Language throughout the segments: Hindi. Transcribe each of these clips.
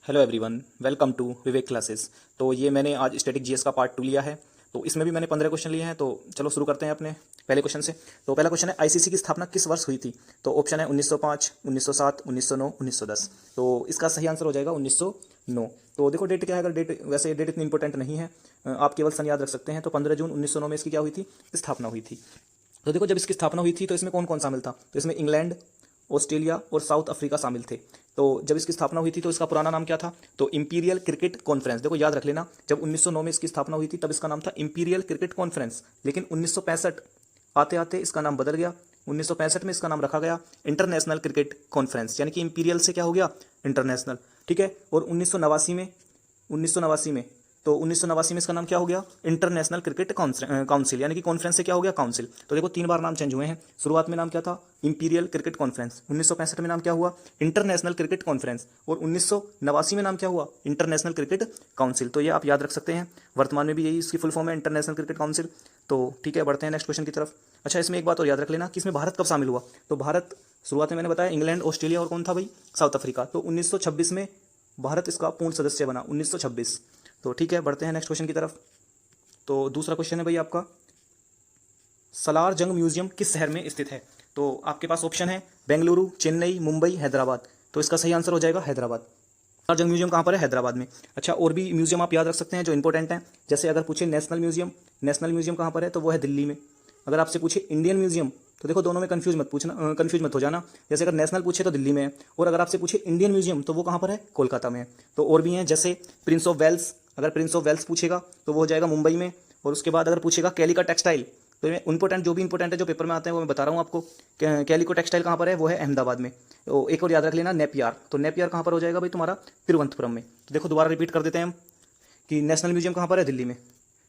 Hello everyone, welcome to Vivek classes. तो ये मैंने आज स्टैटिक जीएस का पार्ट 2 लिया है। तो इसमें भी मैंने 15 क्वेश्चन लिए हैं। तो चलो शुरू करते हैं अपने पहले क्वेश्चन से। तो पहला क्वेश्चन है, आईसीसी की स्थापना किस वर्ष हुई थी? तो ऑप्शन है 1905, 1907, 1909, 1910। तो इसका सही आंसर हो जाएगा 1909। तो देखो डेट क्या है, अगर डेट वैसे डेट इतनी इंपॉर्टेंट नहीं है, आप केवल सन याद रख सकते हैं। तो 15 जून 1909 में इसकी क्या हुई थी, स्थापना हुई थी। तो देखो जब इसकी स्थापना हुई थी तो इसमें कौन कौन शामिल था? तो इसमें इंग्लैंड, ऑस्ट्रेलिया और साउथ अफ्रीका शामिल थे। तो जब इसकी स्थापना हुई थी तो इसका पुराना नाम क्या था? तो इंपीरियल क्रिकेट कॉन्फ्रेंस। देखो याद रख लेना, जब 1909 में इसकी स्थापना हुई थी तब इसका नाम था इंपीरियल क्रिकेट कॉन्फ्रेंस। लेकिन 1965 आते आते इसका नाम बदल गया। 1965 में इसका नाम रखा गया इंटरनेशनल क्रिकेट कॉन्फ्रेंस, यानी कि इंपीरियल से क्या हो गया, इंटरनेशनल। ठीक है। और 1989 में तो 1989 में इसका नाम क्या हो गया, इंटरनेशनल क्रिकेट काउंसिल, यानी कि कॉन्फ्रेंस से क्या हो गया, काउंसिल। तो देखो 3 बार नाम चेंज हुए हैं। शुरुआत में नाम क्या था, इंपीरियल क्रिकेट कॉन्फ्रेंस। 1965 में नाम क्या हुआ, इंटरनेशनल क्रिकेट कॉन्फ्रेंस। और 1989 में नाम क्या हुआ, इंटरनेशनल क्रिकेट काउंसिल। तो ये आप याद रख सकते हैं। वर्तमान में भी यही इसकी फुल फॉर्म है, इंटरनेशनल क्रिकेट काउंसिल। तो ठीक है, बढ़ते हैं नेक्स्ट क्वेश्चन की तरफ। अच्छा, इसमें एक बात और याद रख लेना कि इसमें भारत कब शामिल हुआ। तो भारत शुरुआत में मैंने बताया इंग्लैंड, ऑस्ट्रेलिया और कौन था भाई, साउथ अफ्रीका। तो 1926 में भारत इसका पूर्ण सदस्य बना, 1926। तो ठीक है, बढ़ते हैं नेक्स्ट क्वेश्चन की तरफ। तो दूसरा क्वेश्चन है भाई आपका, सलार जंग म्यूजियम किस शहर में स्थित है? तो आपके पास ऑप्शन है बेंगलुरु, चेन्नई, मुंबई, हैदराबाद। तो इसका सही आंसर हो जाएगा हैदराबाद। सलार जंग म्यूजियम कहाँ पर है, हैदराबाद में। अच्छा, और भी म्यूजियम आप याद रख सकते हैं जो इंपॉर्टेंट हैं। जैसे अगर पूछे नेशनल म्यूजियम कहाँ पर है, तो वो है दिल्ली में। अगर आपसे पूछे इंडियन म्यूजियम, तो देखो दोनों में कंफ्यूज मत हो जाना। जैसे अगर नेशनल पूछे तो दिल्ली में है, और अगर आपसे पूछे इंडियन म्यूजियम तो वो कहाँ पर है, कोलकाता में है। तो और भी हैं, जैसे प्रिंस ऑफ वेल्स। अगर प्रिंस ऑफ वेल्स पूछेगा तो वो हो जाएगा मुंबई में। और उसके बाद अगर पूछेगा कैलिका टेक्सटाइल, तो ये इंपॉर्टेंट जो भी इंपॉर्टेंट है जो पेपर में आते हैं वो मैं बता रहा हूँ आपको। कैलिको टेक्सटाइल कहाँ पर है, वो है अहमदाबाद में। तो एक और याद रख लेना, नेपियर। तो नेपियर कहाँ पर हो जाएगा भाई तुम्हारा, तिरुवनंतपुरम में। तो देखो दोबारा रिपीट कर देते हैं हम कि नेशनल म्यूजियम कहाँ पर है, दिल्ली में।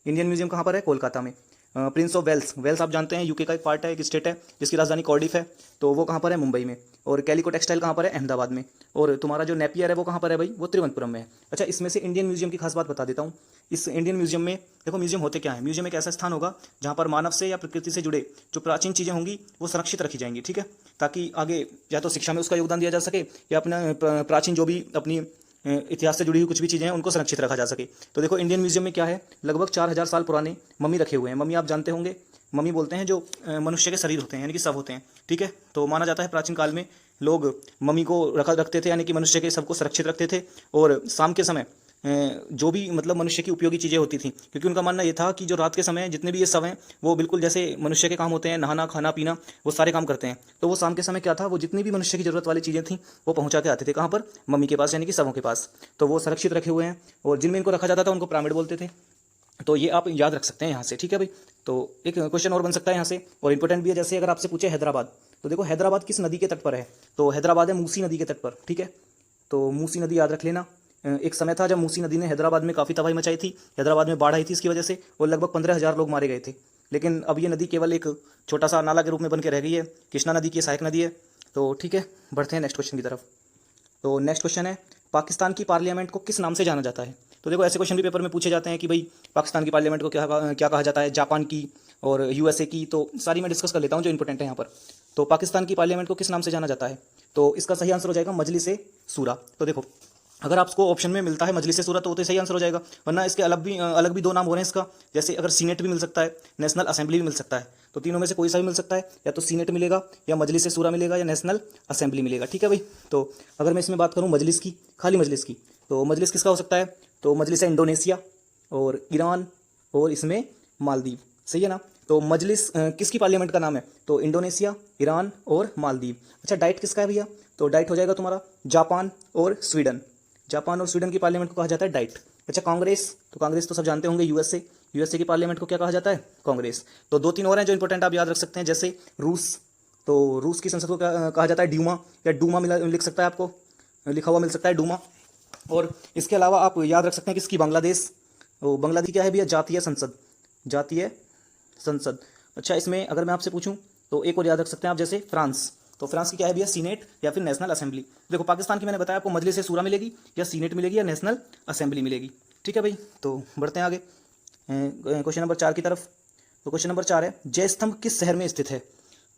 इंडियन म्यूजियम कहाँ पर है, कोलकाता में। प्रिंस ऑफ वेल्स आप जानते हैं यूके का एक पार्ट है, एक स्टेट है जिसकी राजधानी कार्डिफ है। तो वो कहाँ पर है, मुंबई में। और कैलिको टेक्सटाइल कहाँ पर है, अहमदाबाद में। और तुम्हारा जो नेपियर है वो कहाँ पर है भाई, वो तिरुवनंतपुरम में है। अच्छा, इसमें से इंडियन म्यूजियम की खास बात बता देता हूँ। इस इंडियन म्यूजियम में देखो, म्यूजियम होते क्या है, म्यूजियम एक ऐसा स्थान होगा जहाँ पर मानव से या प्रकृति से जुड़े जो प्राचीन चीज़ें होंगी वो संरक्षित रखी जाएंगी। ठीक है, ताकि आगे या तो शिक्षा में उसका योगदान दिया जा सके, या अपना प्राचीन जो भी अपनी इतिहास से जुड़ी हुई कुछ भी चीज़ें हैं उनको संरक्षित रखा जा सके। तो देखो इंडियन म्यूजियम में क्या है, लगभग 4000 साल पुराने मम्मी रखे हुए हैं। मम्मी आप जानते होंगे, मम्मी बोलते हैं जो मनुष्य के शरीर होते हैं, यानी कि सब होते हैं। ठीक है, तो माना जाता है प्राचीन काल में लोग मम्मी को रखते थे, यानी कि मनुष्य के सबको सुरक्षित रखते थे। और शाम के समय जो भी मतलब मनुष्य की उपयोगी चीज़ें होती थी, क्योंकि उनका मानना ये था कि जो रात के समय जितने भी ये सब हैं वो बिल्कुल जैसे मनुष्य के काम होते हैं, नहाना, खाना, पीना, वो सारे काम करते हैं। तो वो शाम के समय क्या था, वो जितनी भी मनुष्य की जरूरत वाली चीज़ें थी वो पहुंचा के आते थे कहाँ पर, मम्मी के पास, यानी कि सबों के पास। तो वो सुरक्षित रखे हुए हैं, और जिनमें इनको रखा जाता था उनको पिरामिड बोलते थे। तो ये आप याद रख सकते हैं यहाँ से। ठीक है भाई, तो एक क्वेश्चन और बन सकता है यहाँ से, और इंपॉर्टेंट भी है। जैसे अगर आपसे पूछे हैदराबाद, तो देखो हैदराबाद किस नदी के तट पर है? तो हैदराबाद है मूसी नदी के तट पर। ठीक है, तो मूसी नदी याद रख लेना। एक समय था जब मूसी नदी ने हैदराबाद में काफ़ी तबाही मचाई थी, हैदराबाद में बाढ़ आई थी इसकी वजह से, और लगभग 15,000 लोग मारे गए थे। लेकिन अब ये नदी केवल एक छोटा सा नाला के रूप में बन के रह गई है। कृष्णा नदी की सहायक नदी है। तो ठीक है, बढ़ते हैं नेक्स्ट क्वेश्चन की तरफ। तो नेक्स्ट क्वेश्चन है, पाकिस्तान की पार्लियामेंट को किस नाम से जाना जाता है? तो देखो ऐसे क्वेश्चन भी पेपर में पूछे जाते हैं कि भाई पाकिस्तान की पार्लियामेंट को क्या कहा जाता है, जापान की और यूएसए की। तो सारी मैं डिस्कस कर लेता हूँ जो इंपॉर्टेंट है यहाँ पर। तो पाकिस्तान की पार्लियामेंट को किस नाम से जाना जाता है? तो इसका सही आंसर हो जाएगा मजलिस ए शूरा। तो देखो अगर आपको ऑप्शन में मिलता है मजलिस ए शूरा तो सही आंसर हो जाएगा, वरना इसके अलग भी 2 नाम हो रहे हैं इसका। जैसे अगर सीनेट भी मिल सकता है, नेशनल असेंबली भी मिल सकता है। तो तीनों में से कोई सा भी मिल सकता है, या तो सीनेट मिलेगा, या मजलिस ए शूरा मिलेगा, या नेशनल असेंबली मिलेगा। ठीक है भाई, तो अगर मैं इसमें बात करूँ मजलिस की, खाली मजलिस की, तो मजलिस किसका हो सकता है? तो मजलिस है इंडोनेशिया और ईरान और इसमें मालदीव। सही है ना? तो मजलिस किसकी पार्लियामेंट का नाम है? तो इंडोनेशिया, ईरान और मालदीव। अच्छा, डाइट किसका है भैया? तो डाइट हो जाएगा तुम्हारा जापान और स्वीडन। जापान और स्वीडन की पार्लियामेंट को कहा जाता है डाइट। अच्छा, कांग्रेस, तो कांग्रेस तो सब जानते होंगे, यूएसए की पार्लियामेंट को क्या कहा जाता है? कांग्रेस। तो 2-3 और हैं जो इंपॉर्टेंट आप याद रख सकते हैं, जैसे रूस। तो रूस की संसद को क्या कहा जाता है? ड्यूमा, या डूमा लिख सकता है, आपको लिखा हुआ मिल सकता है डूमा। और इसके अलावा आप याद रख सकते हैं किसकी, बांग्लादेश। तो बांग्लादेश क्या है भैया? जातीय संसद। अच्छा, इसमें अगर मैं आपसे पूछूं तो एक और याद रख सकते हैं आप, जैसे फ्रांस। तो फ्रांस की क्या है भैया? सीनेट या फिर नेशनल असेंबली। देखो पाकिस्तान की मैंने बताया आपको, मजलिस ए शूरा मिलेगी, या सीनेट मिलेगी, या नेशनल असेंबली मिलेगी। ठीक है भाई, तो बढ़ते हैं आगे क्वेश्चन नंबर 4 की तरफ। तो क्वेश्चन नंबर 4 है, जय स्तंभ किस शहर में स्थित है?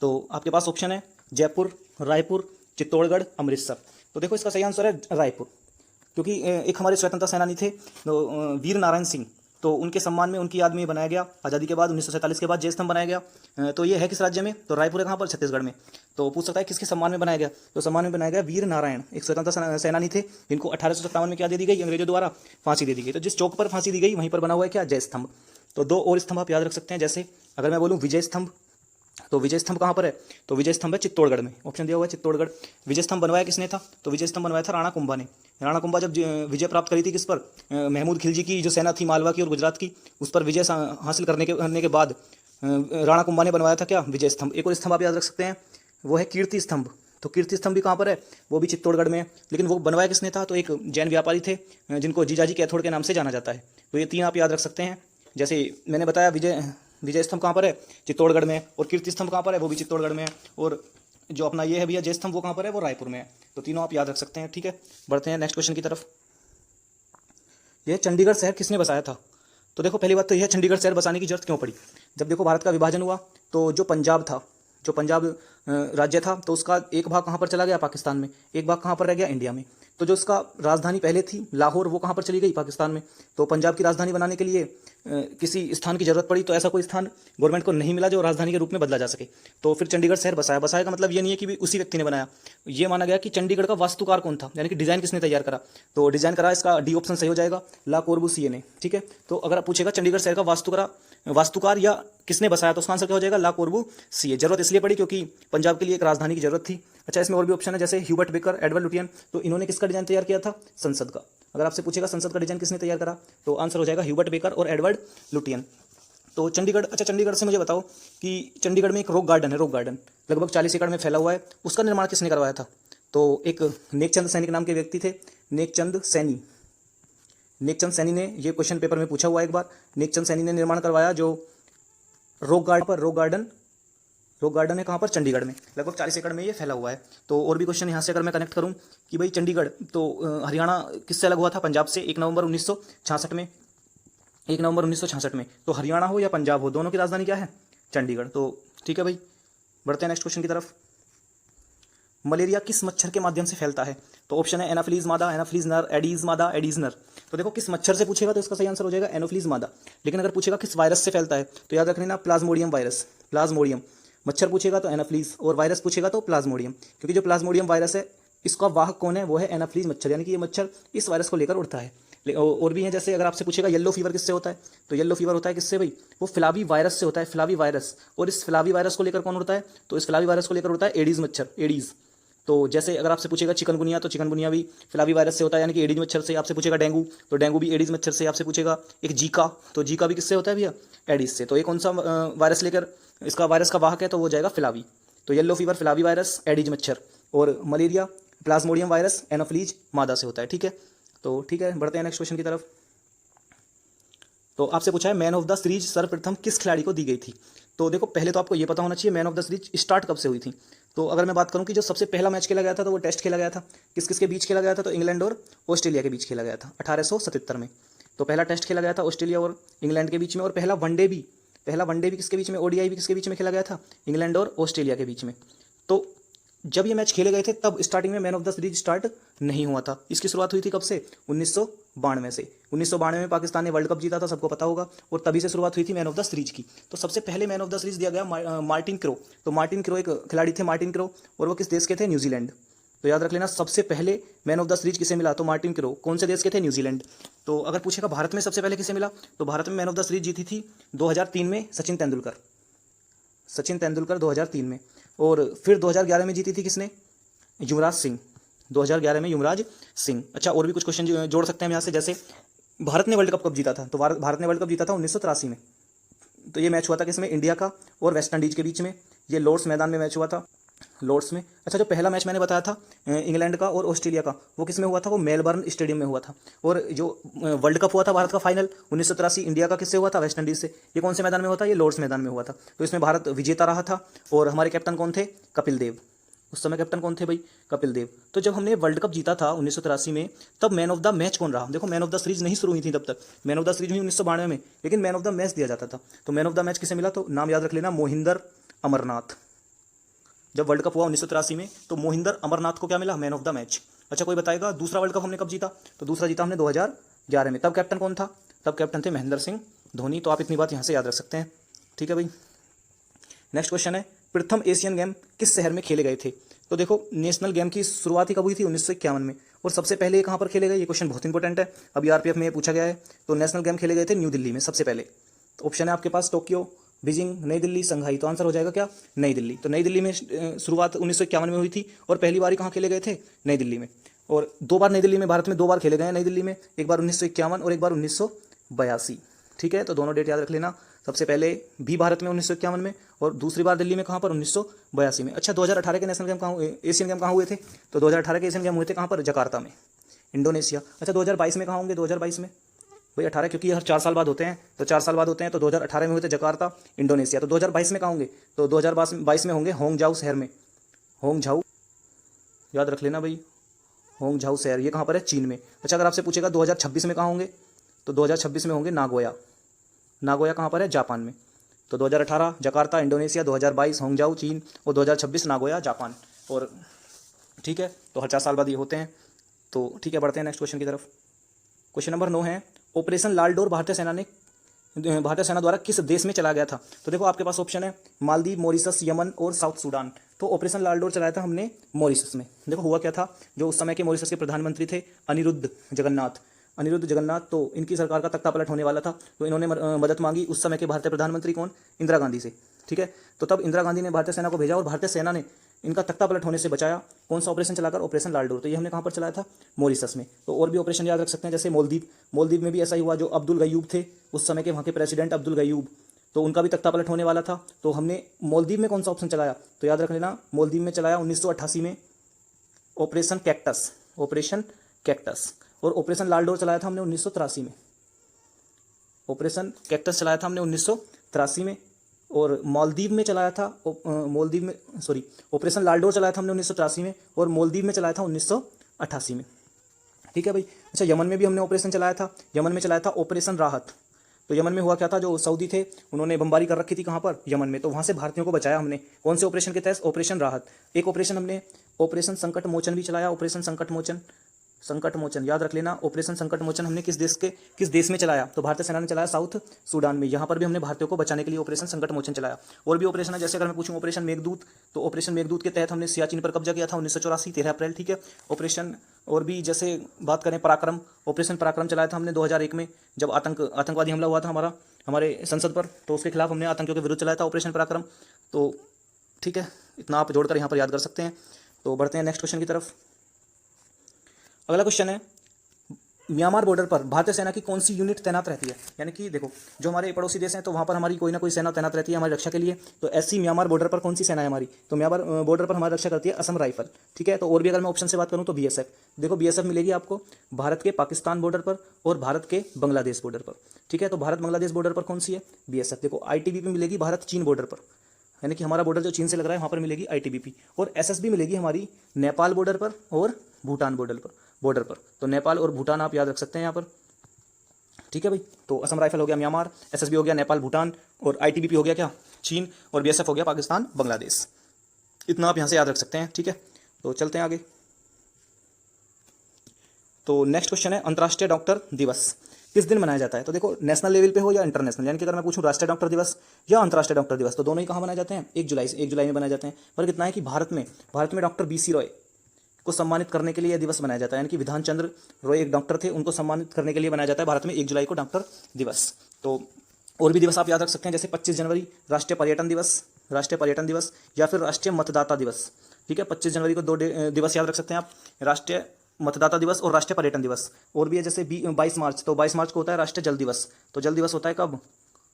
तो आपके पास ऑप्शन है जयपुर, रायपुर, चित्तौड़गढ़, अमृतसर। तो देखो इसका सही आंसर है रायपुर। क्योंकि एक हमारे स्वतंत्रता सेनानी थे वीर नारायण सिंह, तो उनके सम्मान में, उनकी याद में बनाया गया आज़ादी के बाद 1947 के बाद जय स्तंभ बनाया गया। तो ये है किस राज्य में? तो रायपुर है कहाँ पर? छत्तीसगढ़ में। तो पूछ सकता है किसके सम्मान में बनाया गया? तो सम्मान में बनाया गया वीर नारायण, एक स्वतंत्रता सेनानी थे जिनको 1857 में क्या दे दी गई? अंग्रेजों द्वारा फांसी दे दी गई। तो जिस चौक पर फांसी दी गई वहीं पर बना हुआ है क्या? जय स्तंभ। तो दो और स्तंभ आप याद रख सकते हैं, जैसे अगर मैं बोलूँ विजय स्तंभ, तो विजय स्तंभ कहाँ पर है? तो विजय स्तंभ है चित्तौड़गढ़ में, ऑप्शन दिया हुआ है चित्तौड़गढ़। विजय स्तंभ बनवाया किसने था? तो विजय स्तंभ बनवाया था राणा कुंभा ने। राणा कुंभा जब विजय प्राप्त करी थी किस पर? महमूद खिलजी की जो सेना थी मालवा की और गुजरात की, उस पर विजय हासिल करने के बाद राणा कुंभा ने बनवाया था क्या? विजय स्तंभ। एक और स्तंभ आप याद रख सकते हैं, वो है कीर्ति स्तंभ। तो कीर्ति स्तंभ भी कहाँ पर है? वो भी चित्तौड़गढ़ में है। लेकिन वो बनवाया किसने था? तो एक जैन व्यापारी थे जिनको जीजाजी कैथोड़ के नाम से जाना जाता है। तो ये तीन आप याद रख सकते हैं। जैसे मैंने बताया विजय स्तंभ कहाँ पर है? चित्तौड़गढ़ में। और कीर्ति स्तंभ कहाँ पर है? वो भी चित्तौड़गढ़ में है। और जो अपना ये है भैया जय स्तंभ, वो कहाँ पर है? वो रायपुर में है। तो तीनों आप याद रख सकते हैं, ठीक है। बढ़ते हैं नेक्स्ट क्वेश्चन की तरफ। यह चंडीगढ़ शहर किसने बसाया था? तो देखो पहली बात तो यह चंडीगढ़ शहर बसाने की जरूरत क्यों पड़ी? जब देखो भारत का विभाजन हुआ तो जो पंजाब राज्य था, तो उसका एक भाग कहाँ पर चला गया? पाकिस्तान में। एक भाग कहाँ पर रह गया? इंडिया में। तो जो उसका राजधानी पहले थी लाहौर, वो कहाँ पर चली गई? पाकिस्तान में। तो पंजाब की राजधानी बनाने के लिए किसी स्थान की जरूरत पड़ी, तो ऐसा कोई स्थान गवर्नमेंट को नहीं मिला जो राजधानी के रूप में बदला जा सके। तो फिर चंडीगढ़ शहर बसाया का मतलब ये नहीं है कि भी उसी व्यक्ति ने बनाया। ये माना गया कि चंडीगढ़ का वास्तुकार कौन था, यानी कि डिजाइन किसने तैयार करा? तो डिजाइन करा, इसका डी ऑप्शन सही हो जाएगा, ला कोर्बुसिए ने, ठीक है। तो अगर आप पूछेगा चंडीगढ़ शहर का वास्तुकार या किसने बसाया, तो उसका आंसर क्या हो जाएगा? ला कोर्बुसिए। जरूरत इसलिए पड़ी क्योंकि पंजाब के लिए एक राजधानी की जरूरत थी। अच्छा, इसमें और भी ऑप्शन है, जैसे ह्यूबर्ट बेकर, एडवर्ड लुटियन। तो इन्होंने किसका डिजाइन तैयार किया था? संसद का। अगर आपसे पूछेगा संसद का डिजाइन किसने तैयार करा, तो आंसर हो जाएगा ह्यूबर्ट बेकर और एडवर्ड लुटियन। तो चंडीगढ़, अच्छा चंडीगढ़ से मुझे बताओ कि चंडीगढ़ में एक रॉक गार्डन है, रॉक गार्डन लगभग 40 एकड़ में फैला हुआ है, उसका निर्माण किसने करवाया था? तो एक नेकचंद सैनी के नाम के व्यक्ति थे, नेकचंद सैनी ने, ये क्वेश्चन पेपर में पूछा हुआ एक बार, नेकचंद सैनी ने निर्माण करवाया जो रॉक गार्डन है कहाँ पर? चंडीगढ़ में। लगभग 40 एकड़ में ये फैला हुआ है। तो और भी क्वेश्चन यहाँ से अगर मैं कनेक्ट करूँ कि भाई चंडीगढ़ तो हरियाणा किससे अलग हुआ था? पंजाब से 1 नवंबर 1966 में। 1 नवंबर 1966 में। तो हरियाणा हो या पंजाब हो, दोनों की राजधानी क्या है? चंडीगढ़। तो ठीक है भाई, बढ़ते हैं नेक्स्ट क्वेश्चन की तरफ। मलेरिया किस मच्छर के माध्यम से फैलता है? तो ऑप्शन है एनाफिलीज मादा, एनाफिलीज नर, एडीज मादा, एडीज नर। तो देखो किस मच्छर से पूछेगा तो इसका सही आंसर हो जाएगा एनोफिलीज मादा। लेकिन अगर पूछेगा किस वायरस से फैलता है, तो याद रख लेना प्लाज्मोडियम वायरस। प्लाज्मोडियम मच्छर पूछेगा तो एनाफिलीज, और वायरस पूछेगा तो प्लाज्मोडियम। क्योंकि जो प्लाज्मोडियम वायरस है इसका वाहक कौन है? वो है एनाफिलीज मच्छर, यानी कि ये मच्छर इस वायरस को लेकर उड़ता है। और भी हैं, जैसे अगर आपसे पूछेगा येलो फीवर किससे होता है, तो येलो फीवर होता है किससे भाई? वो फ्लावी वायरस से होता है, फ्लावी वायरस। और इस फ्लावी वायरस को लेकर कौन उड़ता है? तो इस फ्लावी वायरस को लेकर उड़ता है एडीज मच्छर, एडीज। तो जैसे अगर आपसे पूछेगा चिकनगुनिया, तो चिकनगुनिया भी फ्लावी वायरस से होता है, यानी कि एडीज मच्छर से। आपसे पूछेगा डेंगू, तो डेंगू भी एडीज मच्छर से। आपसे पूछेगा एक जीका, तो जीका भी किससे होता है भैया? एडीज से। तो ये कौन सा वायरस लेकर, इसका वायरस का वाहक है, तो वो जाएगा फ्लावी। तो येलो फीवर फ्लावी वायरस, एडीज मच्छर, और मलेरिया प्लाज्मोडियम वायरस एनाफिलीज मादा से होता है, ठीक है। तो ठीक है, बढ़ते हैं नेक्स्ट क्वेश्चन की तरफ। तो आपसे पूछा है मैन ऑफ द सीरीज सर्वप्रथम किस खिलाड़ी को दी गई थी? तो देखो पहले तो आपको ये पता होना चाहिए man of the series start कब से हुई थी। तो अगर मैं बात करूं कि जो सबसे पहला मैच खेला गया था, तो वो टेस्ट खेला गया था। किस किस के बीच खेला गया था? तो इंग्लैंड और ऑस्ट्रेलिया के बीच खेला गया था 1877 में। तो पहला टेस्ट खेला गया था ऑस्ट्रेलिया और इंग्लैंड के बीच में। और पहला वनडे भी किसके बीच में? ओडीआई भी किसके बीच में खेला गया था? इंग्लैंड और ऑस्ट्रेलिया के बीच में। तो जब ये मैच खेले गए थे तब स्टार्टिंग में man of the series start नहीं हुआ था। इसकी शुरुआत हुई थी कब से? 1992 से। 1992 में पाकिस्तान ने वर्ल्ड कप जीता था, सबको पता होगा, और तभी से शुरुआत हुई थी मैन ऑफ द सीरीज की। तो सबसे पहले मैन ऑफ द सीरीज दिया गया मार्टिन क्रो। तो मार्टिन क्रो एक खिलाड़ी थे, मार्टिन क्रो, और वो किस देश के थे? न्यूजीलैंड। तो याद रख लेना सबसे पहले मैन ऑफ द सीरीज किसे मिला? तो मार्टिन क्रो। कौन से देश के थे? न्यूजीलैंड। तो अगर पूछेगा भारत में सबसे पहले किसे मिला, तो भारत में मैन ऑफ द सीरीज जीती थी 2003 में सचिन तेंदुलकर 2003 में। और फिर 2011 में जीती थी किसने? युवराज सिंह। 2011 में युवराज सिंह। अच्छा, और भी कुछ क्वेश्चन जोड़ सकते हैं हम यहाँ से, जैसे भारत ने वर्ल्ड कप कब जीता था? तो भारत ने वर्ल्ड कप जीता था 1983 में। तो ये मैच हुआ था किसमें? इंडिया का और वेस्ट इंडीज के बीच में। ये लॉर्ड्स मैदान में मैच हुआ था, लॉर्ड्स में। अच्छा, जो पहला मैच मैंने बताया था इंग्लैंड का और ऑस्ट्रेलिया का, वो किस में हुआ था? वो मेलबर्न स्टेडियम में हुआ था। और जो वर्ल्ड कप हुआ था भारत का फाइनल 1983 इंडिया का किससे हुआ था? वेस्ट इंडीज से। ये कौन से मैदान में हुआ था? ये लॉर्ड्स मैदान में हुआ था। तो इसमें भारत विजेता रहा था। और हमारे कैप्टन कौन थे? कपिल देव। उस समय कैप्टन कौन थे भाई? कपिल देव। तो जब हमने वर्ल्ड कप जीता था 1983 में, तब मैन ऑफ द मैच कौन रहा? देखो मैन ऑफ द सीरीज नहीं शुरू हुई थी तब तक, मैन ऑफ द सीरीज हुई 1992 में, लेकिन मैन ऑफ द मैच दिया जाता था। तो मैन ऑफ द मैच किसे मिला? तो नाम याद रख लेना, मोहिंदर अमरनाथ। जब वर्ल्ड कप हुआ 1983 में, तो मोहिंदर अमरनाथ को क्या मिला? Man of the match. अच्छा कोई बताएगा दूसरा वर्ल्ड कप हमने कब जीता? तो दूसरा जीता हमने 2011 में। तब कैप्टन कौन था? तब कैप्टन थे महेंद्र सिंह धोनी। तो आप इतनी बात यहाँ से याद रख सकते हैं, ठीक है भाई। नेक्स्ट क्वेश्चन है, प्रथम एशियन गेम किस शहर में खेले गए थे? तो देखो नेशनल गेम की शुरुआत ही कब हुई थी? 1951 में। और सबसे पहले ये कहाँ पर खेले गए? ये क्वेश्चन बहुत इंपॉर्टेंट है, अभी आरपीएफ में ये पूछा गया है। तो नेशनल गेम खेले गए थे न्यू दिल्ली में सबसे पहले। तो ऑप्शन है आपके पास टोक्यो, बीजिंग, नई दिल्ली, संघाई। तो आंसर हो जाएगा क्या? नई दिल्ली। तो नई दिल्ली में शुरुआत 1951 में हुई थी और पहली बार कहाँ खेले गए थे? नई दिल्ली में। और 2 बार नई दिल्ली में, भारत में 2 बार खेले गए हैं नई दिल्ली में, एक बार 1951 और एक बार 1982, ठीक है। तो दोनों डेट याद रख लेना, सबसे पहले भी भारत में 1951 में और दूसरी बार दिल्ली में कहाँ पर? 1982 में। अच्छा 2018 के नेशनल गेम कहाँ हुए, एशियन गेम कहाँ हुए थे? तो 2018 के एशियन गेम हुए थे कहाँ पर? जकार्ता में, इंडोनेशिया। अच्छा 2022 में कहाँ होंगे? 2022 में भाई 18, क्योंकि हर 4 साल बाद होते हैं, तो 4 साल बाद होते हैं। तो 2018 में हुए थे जकार्ता, इंडोनेशिया। तो 2022 में कहाँ होंगे? तो 2022 में होंगे होंगजाऊ शहर में, होंगजाऊ, याद रख लेना भाई, होंगजाऊ शहर। ये कहाँ पर है? चीन में। अच्छा अगर आपसे पूछेगा 2026 में कहाँ होंगे? तो 2026 में होंगे नागोया। नागोया कहाँ पर है? जापान में। तो 2018 जकार्ता इंडोनेशिया, 2022 होंगजाऊ चीन और 2026 नागोया जापान। और ठीक है, तो हर 4 साल बाद ये होते हैं। तो ठीक है, बढ़ते हैं नेक्स्ट क्वेश्चन की तरफ। क्वेश्चन नंबर 9 है, ऑपरेशन लाल डोर भारतीय सेना द्वारा किस देश में चला गया था? तो देखो आपके पास ऑप्शन है मालदीव, मॉरिशस, यमन और साउथ सूडान। तो ऑपरेशन लाल डोर चलाया था हमने मॉरिशस में। देखो हुआ क्या था, जो उस समय के मॉरिशस के प्रधानमंत्री थे अनिरुद्ध जगन्नाथ, तो इनकी सरकार का तख्ता पलट होने वाला था। तो इन्होंने मदद मांगी उस समय के भारतीय प्रधानमंत्री कौन? इंदिरा गांधी से, ठीक है। तो तब इंदिरा गांधी ने भारतीय सेना को भेजा और भारतीय सेना ने इनका तख्ता पलट होने से बचाया। कौन सा ऑपरेशन चलाकर? ऑपरेशन लाल डोर। तो ये हमने कहाँ पर चलाया था? मॉरिशस में। तो और भी ऑपरेशन याद रख सकते हैं, जैसे मालदीव में भी ऐसा ही हुआ। जो अब्दुल गयूब थे उस समय के वहाँ के प्रेसिडेंट अब्दुल गयूब, तो उनका भी तख्ता पलट होने वाला था। तो हमने मालदीव में कौन सा ऑप्शन चलाया? तो याद रख लेना, मालदीव में चलाया 1988 में ऑपरेशन कैक्टस। और ऑपरेशन लाल डोर चलाया था हमने 1983 में। ऑपरेशन कैक्टस चलाया था हमने 1983 में। और मालदीव में चलाया था ऑपरेशन लाल डोर चलाया था हमने 1983 में और मालदीव में चलाया था 1988 में, ठीक है भाई। अच्छा यमन में भी हमने ऑपरेशन चलाया था, यमन में चलाया था ऑपरेशन राहत। तो यमन में हुआ क्या था, जो सऊदी थे उन्होंने बमबारी कर रखी थी कहाँ पर? यमन में। तो वहाँ से भारतीयों को बचाया हमने। कौन से ऑपरेशन के तहत? ऑपरेशन राहत। एक ऑपरेशन हमने ऑपरेशन संकट मोचन भी चलाया। ऑपरेशन संकट मोचन याद रख लेना। ऑपरेशन संकट मोचन हमने किस देश में चलाया? तो भारतीय सेना ने चलाया साउथ सूडान में। यहाँ पर भी हमने भारतीयों को बचाने के लिए ऑपरेशन संकट मोचन चलाया। और भी ऑपरेशन है, जैसे अगर मैं पूछूं ऑपरेशन मेघदूत, तो ऑपरेशन मेघदूत के तहत हमने सियाचिन पर कब्जा किया था 1984 13 अप्रैल, ठीक है। ऑपरेशन और भी जैसे बात करें पराक्रम, ऑपरेशन पराक्रम चलाया था हमने 2001 में, जब आतंकवादी हमला हुआ था हमारे संसद पर, तो उसके खिलाफ हमने आतंकियों के विरुद्ध चलाया था ऑपरेशन पराक्रम। तो ठीक है, इतना आप जोड़कर यहाँ पर याद कर सकते हैं। तो बढ़ते हैं नेक्स्ट क्वेश्चन की तरफ। अगला क्वेश्चन है, म्यांमार बॉर्डर पर भारतीय सेना की कौन सी यूनिट तैनात रहती है? यानी कि देखो जो हमारे पड़ोसी देश हैं तो वहाँ पर हमारी कोई ना कोई सेना तैनात रहती है हमारी रक्षा के लिए। तो ऐसी म्यांमार बॉर्डर पर कौन सी सेना है हमारी? तो म्यांमार बॉर्डर पर हमारी रक्षा करती है असम राइफल, ठीक है। तो और भी अगर मैं ऑप्शन से बात करूँ तो बीएसएफ। देखो बीएसएफ मिलेगी आपको भारत के पाकिस्तान बॉर्डर पर और भारत के बांग्लादेश बॉर्डर पर, ठीक है। तो भारत बांग्लादेश बॉर्डर पर कौन सी है? बीएसएफ। देखो आईटीबीपी मिलेगी भारत चीन बॉर्डर पर, यानी कि हमारा बॉर्डर जो चीन से लग रहा है वहाँ पर मिलेगी आईटीबीपी। और एसएसबी मिलेगी हमारी नेपाल बॉर्डर पर और भूटान बॉर्डर पर। तो नेपाल और भूटान आप याद रख सकते हैं यहाँ पर, ठीक है भाई। तो असम राइफल हो गया म्यांमार, एसएसबी हो गया नेपाल भूटान और आईटीबीपी हो गया क्या? चीन, और बीएसएफ हो गया पाकिस्तान बांग्लादेश। इतना आप यहाँ से याद रख सकते हैं, ठीक है। तो चलते हैं आगे। तो नेक्स्ट क्वेश्चन है, अंतर्राष्ट्रीय डॉक्टर दिवस किस दिन मनाया जाता है? तो देखो नेशनल लेवल पे हो या इंटरनेशनल, यानी कि अगर मैं पूछूं राष्ट्रीय डॉक्टर दिवस या अंतर्राष्ट्रीय डॉक्टर दिवस, तो दोनों ही कहाँ मनाए जाते हैं? 1 जुलाई में मनाए जाते हैं। पर कितना है कि भारत में डॉक्टर बीसी रॉय को सम्मानित करने के लिए यह दिवस मनाया जाता है, यानी कि विधान चंद्र रॉय एक डॉक्टर थे, उनको सम्मानित करने के लिए मनाया जाता है भारत में 1 जुलाई को डॉक्टर दिवस। तो और भी दिवस आप याद रख सकते हैं, जैसे 25 जनवरी राष्ट्रीय पर्यटन दिवस या फिर राष्ट्रीय मतदाता दिवस, ठीक है। 25 जनवरी को 2 दिवस याद रख सकते हैं आप, राष्ट्रीय मतदाता दिवस और राष्ट्रीय पर्यटन दिवस। और भी है जैसे 22 मार्च, तो 22 मार्च को होता है राष्ट्रीय जल दिवस। तो जल दिवस होता है कब?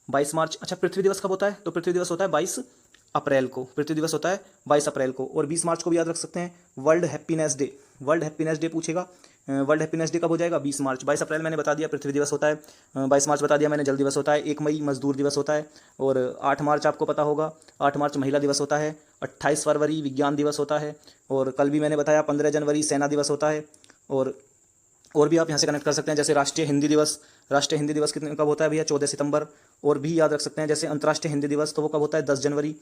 22 मार्च। अच्छा पृथ्वी दिवस कब होता है? तो पृथ्वी दिवस होता है 22 अप्रैल को। पृथ्वी दिवस होता है 22 अप्रैल को। और 20 मार्च को भी याद रख सकते हैं वर्ल्ड हैप्पीनेस डे पूछेगा। वर्ल्ड हैप्पीनेस डे कब हो जाएगा? 20 मार्च। 22 अप्रैल मैंने बता दिया पृथ्वी दिवस होता है, 22 मार्च बता दिया मैंने जल दिवस होता है, 1 मई मजदूर दिवस होता है, और 8 मार्च आपको पता होगा 8 मार्च महिला दिवस होता है, 28 फरवरी विज्ञान दिवस होता है, और कल भी मैंने बताया 15 जनवरी सेना दिवस होता है। और भी आप यहाँ से कनेक्ट कर सकते हैं, जैसे राष्ट्रीय हिंदी दिवस कितने कब होता है भैया? 14 सितंबर। और भी याद रख सकते हैं जैसे अंतर्राष्ट्रीय हिंदी दिवस, तो वो कब होता है? 10 जनवरी।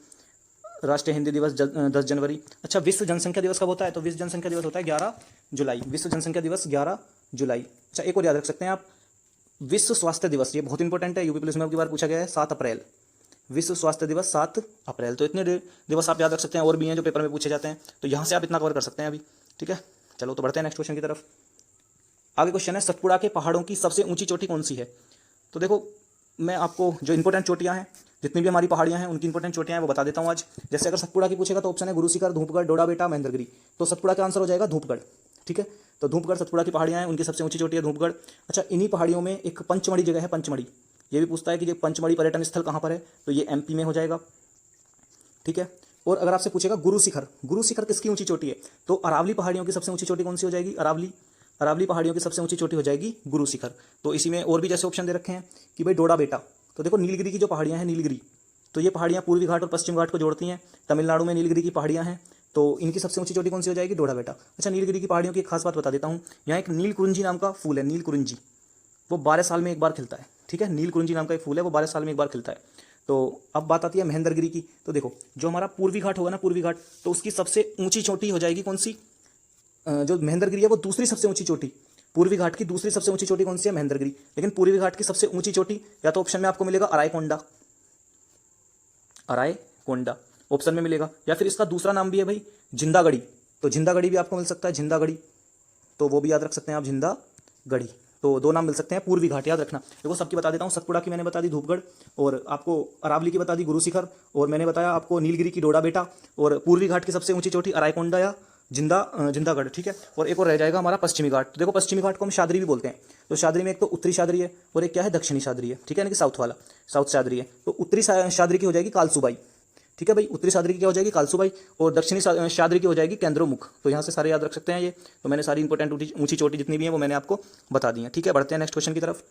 राष्ट्रीय हिंदी दिवस 10 जनवरी। अच्छा, विश्व जनसंख्या दिवस कब होता है? तो विश्व जनसंख्या दिवस होता है 11 जुलाई। विश्व जनसंख्या दिवस 11 जुलाई। अच्छा, एक और याद रख सकते हैं आप, विश्व स्वास्थ्य दिवस, ये बहुत इंपॉर्टेंट है, यूपी पुलिस में अब की बार पूछा गया है, 7 अप्रैल। विश्व स्वास्थ्य दिवस 7 अप्रैल। तो इतने दिवस आप याद रख सकते हैं, और भी हैं जो पेपर में पूछे जाते हैं, तो यहाँ से आप इतना कवर कर सकते हैं अभी। ठीक है, चलो तो बढ़ते हैं नेक्स्ट क्वेश्चन की तरफ। आगे क्वेश्चन है, सतपुड़ा के पहाड़ों की सबसे ऊंची चोटी कौन सी है? तो देखो, मैं आपको जो इंपॉर्टेंट चोटियां हैं, जितनी भी हमारी पहाड़ियां हैं, उनकी इंपॉर्टेंट चोटियां हैं वो बता देता हूं आज। जैसे अगर सतपुड़ा की पूछेगा तो ऑप्शन है गुरु शिखर, धूपगढ़, डोडा बेटा, महेंद्रगिरी। तो सतपुड़ा का आंसर हो जाएगा धूपगढ़। ठीक है, तो धूपगढ़ सतपुड़ा की पहाड़ियां हैं, उनकी सबसे ऊंची चोटी है धूपगढ़। अच्छा, इन्हीं पहाड़ियों में एक पंचमढ़ी जगह है, पंचमढ़ी। ये भी पूछता है कि ये पंचमढ़ी पर्यटन स्थल कहाँ पर है, तो ये एमपी में हो जाएगा। ठीक है, और अगर आपसे पूछेगा गुरु शिखर, गुरु शिखर किसकी ऊंची चोटी है, तो अरावली पहाड़ियों की सबसे ऊंची चोटी कौन सी हो जाएगी? अरावली पहाड़ियों की सबसे ऊंची चोटी हो जाएगी गुरु शिखर। तो इसी में और भी जैसे ऑप्शन दे रखे हैं कि भाई डोडा बेटा, तो देखो नीलगिरी की जो पहाड़ियां हैं, नीलगिरी, तो ये पहाड़ियां पूर्वी घाट और पश्चिम घाट को जोड़ती हैं, तमिलनाडु में नीलगिरी की पहाड़ियां हैं, तो इनकी सबसे ऊंची चोटी कौन सी हो जाएगी? डोडा बेटा। अच्छा, नीलगिरी की पहाड़ियों की एक खास बात बता देता हूँ, यहाँ एक नीलकुरिंजी नाम का फूल है, नीलकुरिंजी, वो 12 साल में एक बार खिलता है। ठीक है, नीलकुरिंजी नाम का एक फूल है, वो 12 साल में एक बार खिलता है। तो अब बात आती है महेंद्रगिरी की। तो देखो, जो हमारा पूर्वी घाट होगा ना, पूर्वी घाट, तो उसकी सबसे ऊंची चोटी हो जाएगी कौन सी? जो महेंद्रगिरी है वो दूसरी सबसे ऊंची चोटी, पूर्वी घाट की दूसरी सबसे ऊंची चोटी कौन सी है? महेंद्रगिरी। लेकिन पूर्वी घाट की सबसे ऊंची चोटी या तो ऑप्शन में आपको मिलेगा अरायकोंडा, अरायकोंडा ऑप्शन में मिलेगा, या फिर इसका दूसरा नाम भी है भाई जिंदागढ़ी, तो जिंदागढ़ी भी आपको मिल सकता है, जिंदागढ़ी, तो वो भी याद रख सकते हैं आप, जिंदागढ़ी। तो दो नाम मिल सकते हैं, पूर्वी घाट याद रखना। देखो सबकी बता देता हूँ, सतपुड़ा की मैंने बता दी धूपगढ़, और आपको अरावली की बता दी गुरु शिखर, और मैंने बताया आपको नीलगिरी की डोडा बेटा, और पूर्वी घाट की सबसे ऊंची चोटी अरायकोंडा या जिंदागढ़। ठीक है, और एक और रह जाएगा हमारा पश्चिमी घाट। तो देखो पश्चिमी घाट को हम शादरी भी बोलते हैं, तो शादरी में एक तो उत्तरी शादरी है और एक क्या है? दक्षिणी शादरी है। ठीक है, यानी कि साउथ वाला, साउथ शादरी है। तो उत्तरी शादरी की हो जाएगी कालसूबाई। ठीक है भाई, उत्तरी शादरी की क्या हो जाएगी? कालसूबाई, और दक्षिणी शादरी की हो जाएगी केंद्रोमुख। तो यहाँ से सारे याद रख सकते हैं ये। तो मैंने सारी इंपॉर्टेंट ऊंची चोटी जितनी भी है वो मैंने आपको बता दी है। ठीक है, बढ़ते हैं नेक्स्ट क्वेश्चन की तरफ।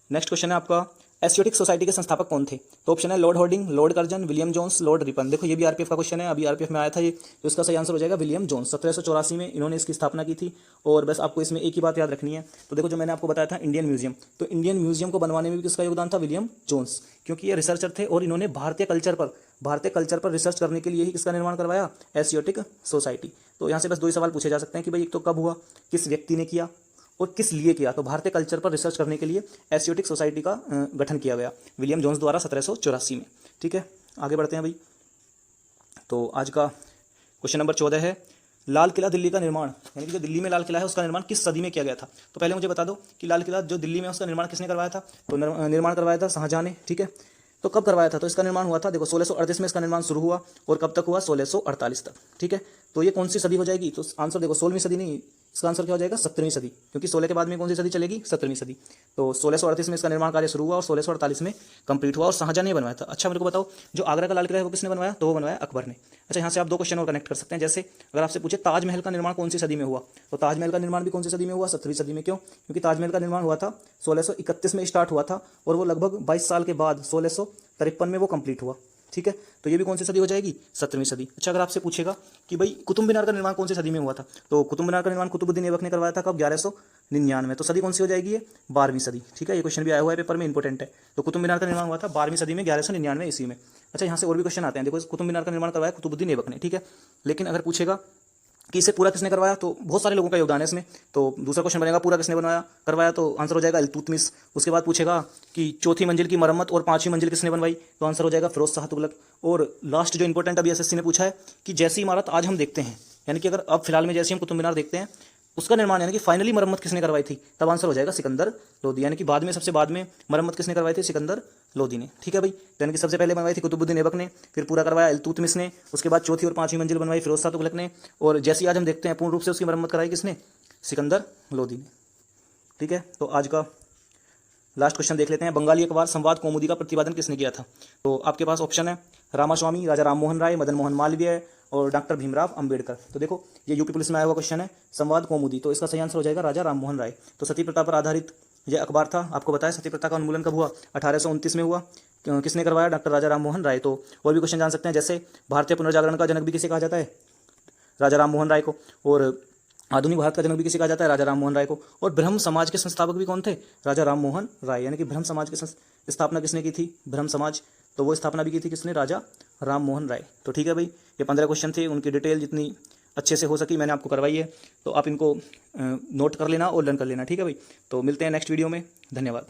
नेक्स्ट क्वेश्चन है आपका, एशियोटिक सोसाइटी के संस्थापक कौन थे? तो ऑप्शन है Lord Hardinge, Lord Curzon, William Jones, Lord Ripon. देखो ये भी आरपीएफ का क्वेश्चन है, अभी आरपीएफ में आया था ये, तो इसका सही आंसर हो जाएगा विलियम जोन्स। 1784 में इन्होंने इसकी स्थापना की थी। और बस आपको इसमें एक ही बात याद रखनी है, तो देखो जो मैंने आपको बताया था इंडियन म्यूजियम, तो इंडियन म्यूजियम को बनवाने में भी किसका योगदान था? विलियम जोन्स, क्योंकि ये रिसर्चर थे और इन्होंने भारतीय कल्चर पर रिसर्च करने के लिए ही किसका निर्माण करवाया? एशियोटिक सोसाइटी। तो यहाँ से बस दो ही सवाल पूछे जा सकते हैं कि भाई एक तो कब हुआ, किस व्यक्ति ने किया, और किस लिए किया? तो भारतीय कल्चर पर रिसर्च करने के लिए एशियोटिक सोसाइटी का गठन किया गया विलियम जोन्स द्वारा 1784 में। ठीक है, आगे बढ़ते हैं भाई। तो आज का क्वेश्चन नंबर 14 है, लाल किला दिल्ली का निर्माण, यानी कि जो दिल्ली में लाल किला है उसका निर्माण किस सदी में किया गया था? तो पहले मुझे बता दो कि लाल किला जो दिल्ली में है उसका निर्माण किसने करवाया था? तो निर्माण करवाया था शाहजहां ने। ठीक है, तो कब करवाया था? तो इसका निर्माण हुआ था, देखो 1638 में इसका निर्माण शुरू हुआ, और कब तक हुआ? 1648 तक। ठीक है, तो ये कौन सी सदी हो जाएगी? तो आंसर देखो 16वीं सदी नहीं, इसका आंसर क्या हो जाएगा? 17वीं सदी, क्योंकि 16 के बाद में कौन सी सदी चलेगी? 17वीं सदी। तो 1638 में इसका निर्माण कार्य शुरू हुआ और 1648 में कंप्लीट हुआ, और शाहजहां ने बनवाया था। अच्छा मेरे को बताओ, जो आगरा का लाल किला है वो किसने बनवाया? तो वो बनवाया अकबर ने। अच्छा, यहाँ से आप दो क्वेश्चन और कनेक्ट कर सकते हैं। जैसे अगर आपसे पूछे ताजमहल का निर्माण कौन सी सदी में हुआ, तो ताजमहल का निर्माण भी कौन सी सदी में हुआ? 17वीं सदी में। क्यों? क्योंकि ताजमहल का निर्माण हुआ था 1631 में स्टार्ट हुआ था, और वो लगभग 22 साल के बाद 1653 में वो कंप्लीट हुआ। ठीक है, तो ये भी कौन सी सदी हो जाएगी? 17वीं सदी। अच्छा, अगर आपसे पूछेगा कि भाई कुतुब मीनार का निर्माण कौन सी सदी में हुआ था, तो कुतुब मीनार का निर्माण कुतुबुद्दीन ऐबक ने करवाया था। कब? 1199। तो सदी कौन सी हो जाएगी? ये 12वीं सदी। ठीक है, ये क्वेश्चन भी आया हुआ है पेपर में, इंपॉर्टेंट है। तो कुतुब मीनार का निर्माण हुआ था 12वीं सदी में, 1199 ईस्वी में। अच्छा, यहाँ से और भी क्वेश्चन आते हैं। देखो कुतुब मीनार का निर्माण करवाया कुतुबुद्दीन ऐबक ने। ठीक है, लेकिन अगर पूछेगा कि इसे पूरा किसने करवाया, तो बहुत सारे लोगों का योगदान है इसमें। तो दूसरा क्वेश्चन बनेगा पूरा किसने करवाया, तो आंसर हो जाएगा इल्तुतमिश। उसके बाद पूछेगा कि चौथी मंजिल की मरम्मत और 5वीं मंजिल किसने बनवाई, तो आंसर हो जाएगा फिरोज शाह तुगलक। और लास्ट जो इंपॉर्टेंट अभी एसएससी ने पूछा है कि जैसी इमारत आज हम देखते हैं, यानी कि अगर अब फिलहाल में जैसे हम कुतुब मीनार देखते हैं, उसका निर्माण यानी कि फाइनली मरम्मत किसने करवाई थी, तब आंसर हो जाएगा सिकंदर लोदी। यानी कि बाद में, सबसे बाद में मरम्मत किसने करवाई थी? सिकंदर लोदी ने। ठीक है भाई, यानी कि सबसे पहले बनवाई थी कुतुबुद्दीन ऐबक ने, फिर पूरा करवाया इल्तुतमिश ने, उसके बाद चौथी और 5वीं मंजिल बनवाई फिरोज शाह तुगलक ने, और जैसी आज हम देखते हैं पूर्ण रूप से उसकी मरम्मत कराई किसने? सिकंदर लोदी ने। ठीक है, तो आज का लास्ट क्वेश्चन देख लेते हैं। बंगाली अखबार संवाद कौमुदी का प्रतिपादन किसने किया था? तो आपके पास ऑप्शन है रामास्वामी, राजा राम मोहन राय, मदन मोहन मालवीय और डॉक्टर भीमराव अंबेडकर। तो देखो ये यूपी पुलिस में आया हुआ क्वेश्चन है, संवाद कौमुदी, तो इसका सही आंसर हो जाएगा राजा राम मोहन राय। तो सती प्रथा पर आधारित यह अखबार था। आपको बताया सती प्रथा का उन्मूलन कब हुआ? 1829 में हुआ। किसने करवाया? डॉक्टर राजा राम मोहन राय। तो और भी क्वेश्चन जान सकते हैं, जैसे भारतीय पुनर्जागरण का जनक भी किसे कहा जाता है? राजा राम मोहन राय को। और आधुनिक भारत का जनक भी किसे कहा जाता है? राजा राम मोहन राय को। और ब्रह्म समाज के संस्थापक भी कौन थे? राजा राम मोहन राय। यानी कि ब्रह्म समाज की स्थापना किसने की थी? ब्रह्म समाज। तो वो स्थापना भी की थी किसने, राजा राम मोहन राय। तो ठीक है भाई, ये 15 क्वेश्चन थे, उनकी डिटेल जितनी अच्छे से हो सकी मैंने आपको करवाई है, तो आप इनको नोट कर लेना और लर्न कर लेना। ठीक है भाई, तो मिलते हैं नेक्स्ट वीडियो में, धन्यवाद।